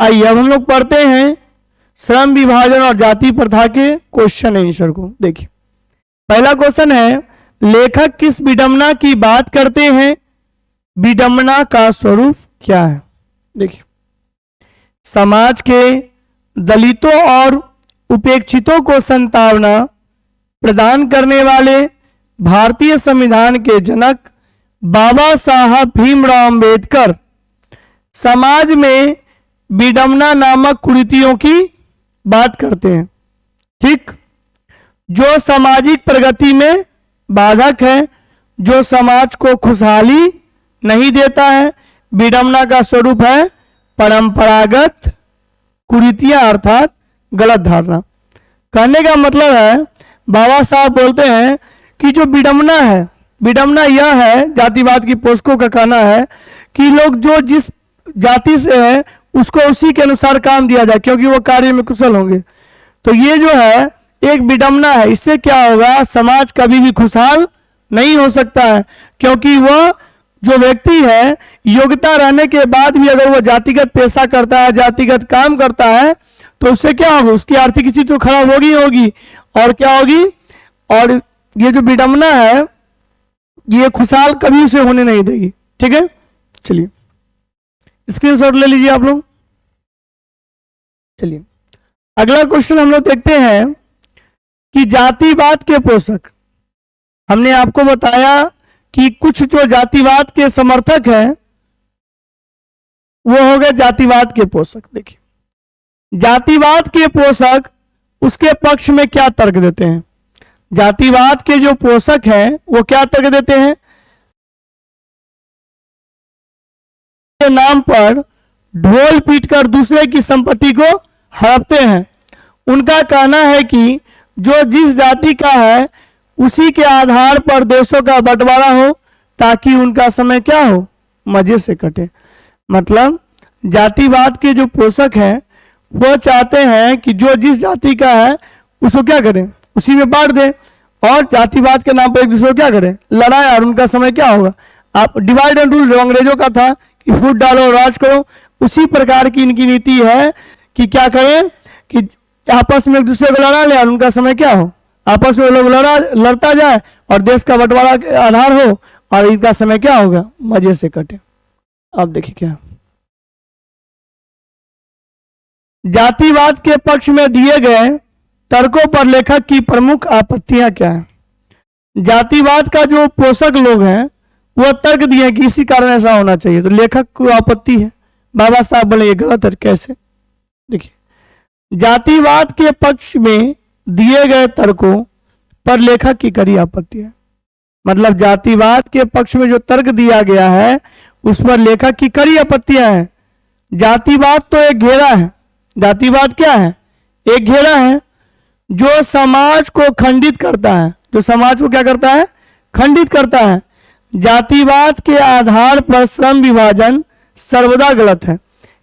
आइए अब हम लोग पढ़ते हैं श्रम विभाजन और जाति प्रथा के क्वेश्चन आंसर को। देखिए पहला क्वेश्चन है, लेखक किस विडंबना की बात करते हैं? विडंबना का स्वरूप क्या है? देखिए, समाज के दलितों और उपेक्षितों को संतावना प्रदान करने वाले भारतीय संविधान के जनक बाबा साहब भीमराव अंबेडकर समाज में विडंबना नामक कुरीतियों की बात करते हैं। ठीक, जो सामाजिक प्रगति में बाधक है, जो समाज को खुशहाली नहीं देता है। विडंबना का स्वरूप है परंपरागत कुरीतियां अर्थात गलत धारणा। कहने का मतलब है बाबा साहब बोलते हैं कि जो विडंबना है, विडंबना यह है, जातिवाद की पोषकों का कहना है कि लोग जो जिस जाति से है उसको उसी के अनुसार काम दिया जाए क्योंकि वो कार्य में कुशल होंगे। तो ये जो है एक विडंबना है। इससे क्या होगा, समाज कभी भी खुशहाल नहीं हो सकता है क्योंकि वह जो व्यक्ति है योग्यता रहने के बाद भी अगर वो जातिगत पेशा करता है, जातिगत काम करता है, तो उससे क्या होगा, उसकी आर्थिक स्थिति तो खराब होगी होगी और क्या होगी, और ये जो विडंबना है ये खुशहाल कभी उसे होने नहीं देगी। ठीक है, चलिए स्क्रीनशॉट ले लीजिए आप लोग। चलिए अगला क्वेश्चन हम लोग देखते हैं कि जातिवाद के पोषक। हमने आपको बताया कि कुछ जो जातिवाद के समर्थक हैं वो हो गए जातिवाद के पोषक। देखिए, जातिवाद के पोषक उसके पक्ष में क्या तर्क देते हैं? जातिवाद के जो पोषक हैं वो क्या तर्क देते हैं? के नाम पर ढोल पीटकर दूसरे की संपत्ति को हड़पते हैं। उनका कहना है कि जो जिस जाति का है उसी के आधार पर देशों का बंटवारा हो ताकि उनका समय क्या हो, मजे से कटे। मतलब जातिवाद के जो पोषक हैं वो चाहते हैं कि जो जिस जाति का है उसको क्या करें, उसी में बांट दें और जातिवाद के नाम पर एक दूसरे को क्या करें, लड़ाएं। और उनका समय क्या होगा, आप डिवाइड एंड रूल जो अंग्रेजों का था कि फूट डालो राज करो, उसी प्रकार की इनकी नीति है कि क्या करें कि आपस में एक दूसरे को लड़ा ले और उनका समय क्या हो, आपस में लोग लड़ता जाए और देश का बंटवारा के आधार हो और इसका समय क्या होगा, मजे से कटे। अब देखिए क्या जातिवाद के पक्ष में दिए गए तर्कों पर लेखक की प्रमुख आपत्तियां क्या है? जातिवाद का जो पोषक लोग हैं वह तर्क दिए कि इसी कारण ऐसा होना चाहिए, तो लेखक को आपत्ति है। बाबा साहब बोले ये गलत है। कैसे? देखिए, जातिवाद के पक्ष में दिए गए तर्कों पर लेखक की कड़ी आपत्ति है। मतलब जातिवाद के पक्ष में जो तर्क दिया गया है उस पर लेखक की कड़ी आपत्तियां हैं। जातिवाद तो एक घेरा है। जातिवाद क्या है? एक घेरा है जो समाज को खंडित करता है, जो समाज को क्या करता है, खंडित करता है। जातिवाद के आधार पर श्रम विभाजन सर्वदा गलत है।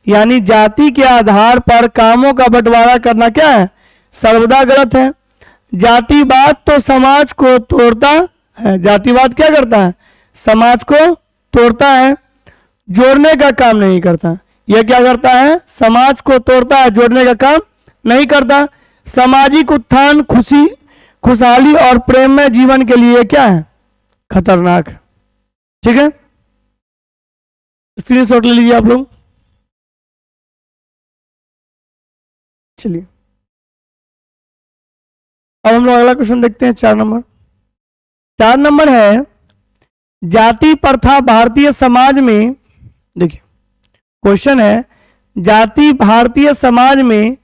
यानी जाति के आधार पर कामों का बंटवारा करना क्या है, सर्वदा गलत है। जातिवाद तो समाज को तोड़ता है। जातिवाद क्या करता है, समाज को तोड़ता है, जोड़ने का काम नहीं करता। यह क्या करता है, समाज को तोड़ता है, जोड़ने का काम नहीं करता। सामाजिक उत्थान, खुशी, खुशहाली और प्रेममय जीवन के लिए क्या है, खतरनाक है। ठीक है, स्क्रीनशॉट ले लीजिए आप लोग। चलिए अब हम लोग अगला क्वेश्चन देखते हैं, 4 नंबर। 4 नंबर है जाति प्रथा भारतीय समाज में। देखिए क्वेश्चन है, जाति भारतीय समाज में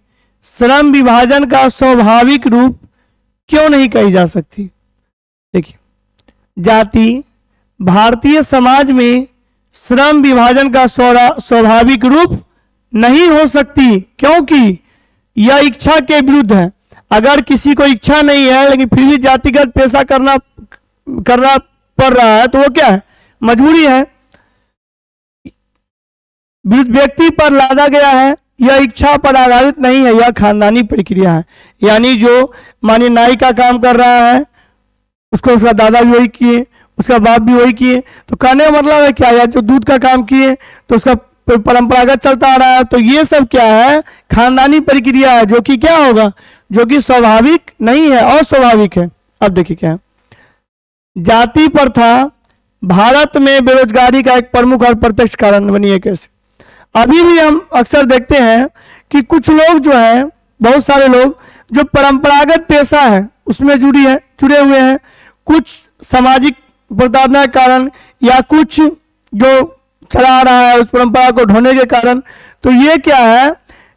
श्रम विभाजन का स्वाभाविक रूप क्यों नहीं कही जा सकती? देखिए, जाति भारतीय समाज में श्रम विभाजन का स्वाभाविक रूप नहीं हो सकती क्योंकि यह इच्छा के विरुद्ध है। अगर किसी को इच्छा नहीं है लेकिन फिर भी जातिगत पेशा करना पड़ रहा है तो वो क्या है, मजबूरी है, व्यक्ति पर लादा गया है। यह इच्छा पर आधारित नहीं है, यह खानदानी प्रक्रिया है। यानी जो मानिए नाई का काम कर रहा है उसको उसका दादा भी वही किए, उसका बाप भी वही किए, तो कहने का मतलब है क्या, या जो दूध का काम किए तो उसका परंपरागत चलता आ रहा है। तो ये सब क्या है, खानदानी प्रक्रिया है, जो कि क्या होगा, जो कि स्वाभाविक नहीं है, अस्वाभाविक है। अब देखिए क्या है, जाति प्रथा भारत में बेरोजगारी का एक प्रमुख और प्रत्यक्ष कारण बनी है। कैसे, अभी भी हम अक्सर देखते हैं कि कुछ लोग जो है, बहुत सारे लोग जो परंपरागत पेशा है उसमें जुड़े हुए हैं, कुछ सामाजिक प्रताड़ना के कारण या कुछ जो चला आ रहा है उस परंपरा को ढोने के कारण। तो ये क्या है,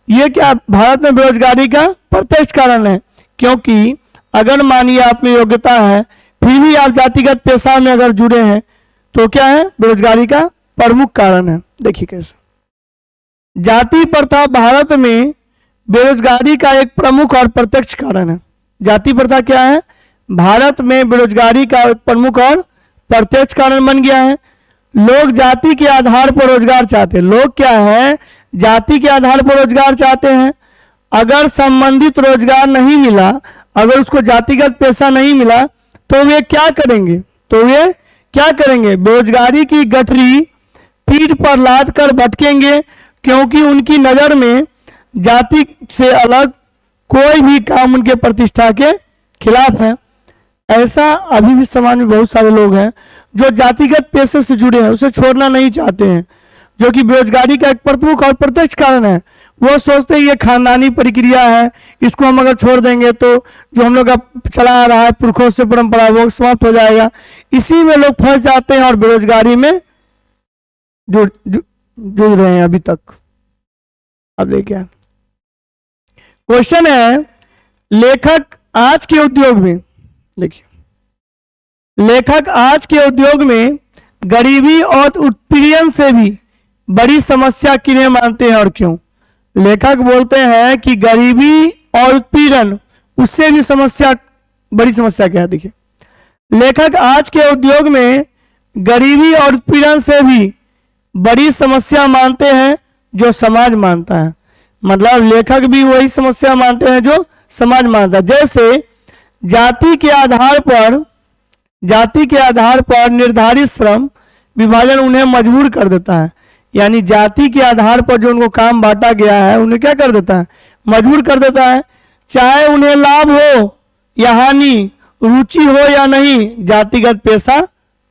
ये क्या भारत में बेरोजगारी का प्रत्यक्ष कारण है। क्योंकि अगर मानिए आप में योग्यता है फिर भी आप जातिगत पेशा में अगर जुड़े हैं तो क्या है, बेरोजगारी का प्रमुख कारण है। देखिए कैसे, जाति प्रथा भारत में बेरोजगारी का एक प्रमुख और प्रत्यक्ष कारण है। जाति प्रथा क्या है, भारत में बेरोजगारी का एक प्रमुख और प्रत्यक्ष कारण बन गया है। लोग जाति के आधार पर रोजगार चाहते हैं। लोग क्या है, जाति के आधार पर रोजगार चाहते हैं। अगर संबंधित रोजगार नहीं मिला, अगर उसको जातिगत पेशा नहीं मिला तो वे क्या करेंगे, बेरोजगारी की गठरी पीठ पर लाद कर भटकेंगे, क्योंकि उनकी नजर में जाति से अलग कोई भी काम उनके प्रतिष्ठा के खिलाफ है। ऐसा अभी भी समाज में बहुत सारे लोग हैं जो जातिगत पेशे से जुड़े हैं, उसे छोड़ना नहीं चाहते हैं, जो कि बेरोजगारी का एक प्रमुख और प्रत्यक्ष कारण है। वो सोचते हैं ये खानदानी प्रक्रिया है, इसको हम अगर छोड़ देंगे तो जो हम लोग का चला आ रहा है पुरखों से परंपरा वो समाप्त हो जाएगा। इसी में लोग फंस जाते हैं और बेरोजगारी में जुड़ रहे हैं अभी तक। अब देखिए क्वेश्चन है, लेखक आज के उद्योग में, देखिए लेखक आज के उद्योग में गरीबी और उत्पीड़न से भी बड़ी समस्या किन्हें मानते हैं और क्यों। लेखक बोलते हैं कि गरीबी और उत्पीड़न उससे भी बड़ी समस्या क्या है। देखिए लेखक आज के उद्योग में गरीबी और उत्पीड़न से भी बड़ी समस्या मानते हैं जो समाज मानता है। मतलब लेखक भी वही समस्या मानते हैं जो समाज मानता है। जैसे जाति के आधार पर निर्धारित श्रम विभाजन उन्हें मजबूर कर देता है। यानी जाति के आधार पर जो उनको काम बांटा गया है उन्हें क्या कर देता है, मजबूर कर देता है। चाहे उन्हें लाभ हो या हानि, रुचि हो या नहीं, जातिगत पेशा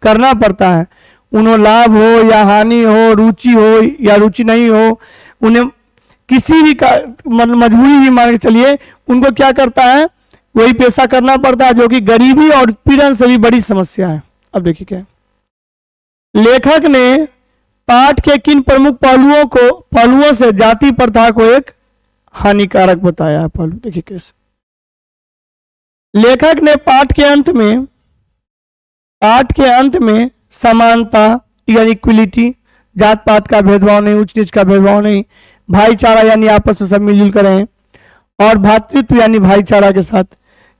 करना पड़ता है। उन्हें लाभ हो या हानि हो, रुचि हो या रुचि नहीं हो, उन्हें किसी भी मजबूरी भी मान के चलिए, उनको क्या करता है, वही पेशा करना पड़ता है, जो कि गरीबी और उत्पीड़न से भी बड़ी समस्या है। अब देखिए क्या लेखक ने पाठ के किन प्रमुख पहलुओं से जाति प्रथा को एक हानिकारक बताया है। पहलू देखिए कैसे, लेखक ने पाठ के अंत में समानता यानी इक्विलिटी, जात पात का भेदभाव नहीं, उच्च नीच का भेदभाव नहीं, भाईचारा यानी आपस में सब मिलजुल कर रहें, और भातृत्व यानी भाईचारा के साथ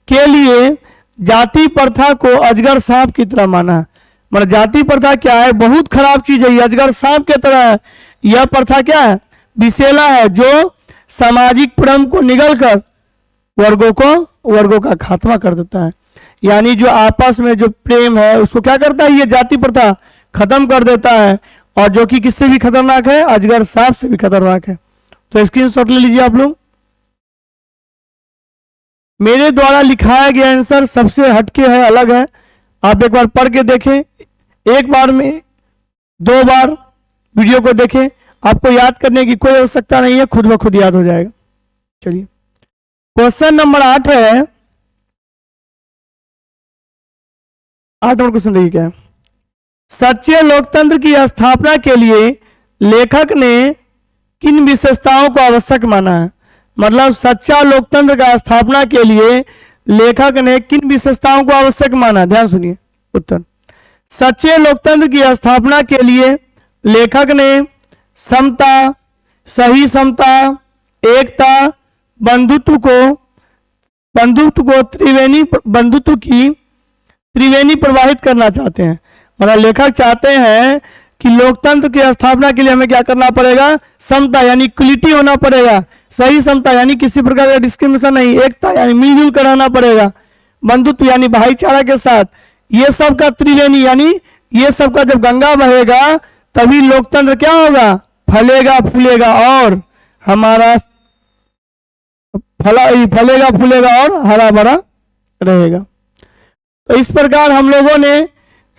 के लिए जाति प्रथा को अजगर सांप की तरह माना। मतलब जाति प्रथा क्या है, बहुत खराब चीज है, अजगर सांप की तरह है। यह प्रथा क्या है, विषैला है, जो सामाजिक प्रेम को निगल कर वर्गों का खात्मा कर देता है। यानी जो आपस में जो प्रेम है उसको क्या करता है, ये जाति प्रथा खत्म कर देता है, और जो कि किससे भी खतरनाक है, अजगर सांप से भी खतरनाक है। तो स्क्रीनशॉट ले लीजिए आप लोग। मेरे द्वारा लिखाया गया आंसर सबसे हटके है, अलग है। आप एक बार पढ़ के देखें, एक बार में 2 बार वीडियो को देखें, आपको याद करने की कोई आवश्यकता नहीं है, खुद ब खुद याद हो जाएगा। चलिए क्वेश्चन नंबर 8 है। 8 नंबर क्वेश्चन देखिए क्या है, सच्चे लोकतंत्र की स्थापना के लिए लेखक ने किन विशेषताओं को आवश्यक माना है। मतलब सच्चा लोकतंत्र का स्थापना के लिए लेखक ने किन विशेषताओं को आवश्यक माना। ध्यान सुनिए उत्तर। सच्चे लोकतंत्र की स्थापना के लिए लेखक ने समता, सही समता, एकता, बंधुत्व की त्रिवेणी प्रवाहित करना चाहते हैं। मतलब लेखक चाहते हैं कि लोकतंत्र की स्थापना के लिए हमें क्या करना पड़ेगा, समता यानी इक्वलिटी होना पड़ेगा, सही समता यानी किसी प्रकार का डिस्क्रिमिनेशन नहीं, एकता यानी मिलजुल कर रहना पड़ेगा, बंधुत्व यानी भाईचारा के साथ, ये सब का त्रिवेणी यानी ये सब का जब गंगा बहेगा तभी लोकतंत्र क्या होगा, फलेगा फूलेगा और हमारा फलेगा फूलेगा और हरा भरा रहेगा। तो इस प्रकार हम लोगों ने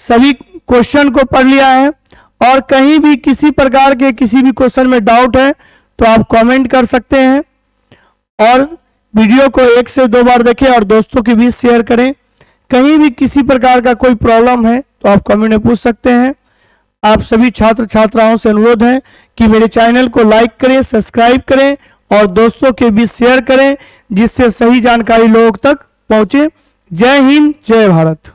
सभी क्वेश्चन को पढ़ लिया है, और कहीं भी किसी प्रकार के किसी भी क्वेश्चन में डाउट है तो आप कमेंट कर सकते हैं, और वीडियो को 1 से 2 बार देखें और दोस्तों के बीच शेयर करें। कहीं भी किसी प्रकार का कोई प्रॉब्लम है तो आप कमेंट में पूछ सकते हैं। आप सभी छात्र छात्राओं से अनुरोध है कि मेरे चैनल को लाइक करें, सब्सक्राइब करें और दोस्तों के बीच शेयर करें, जिससे सही जानकारी लोगों तक पहुंचे। जय हिंद, जय भारत।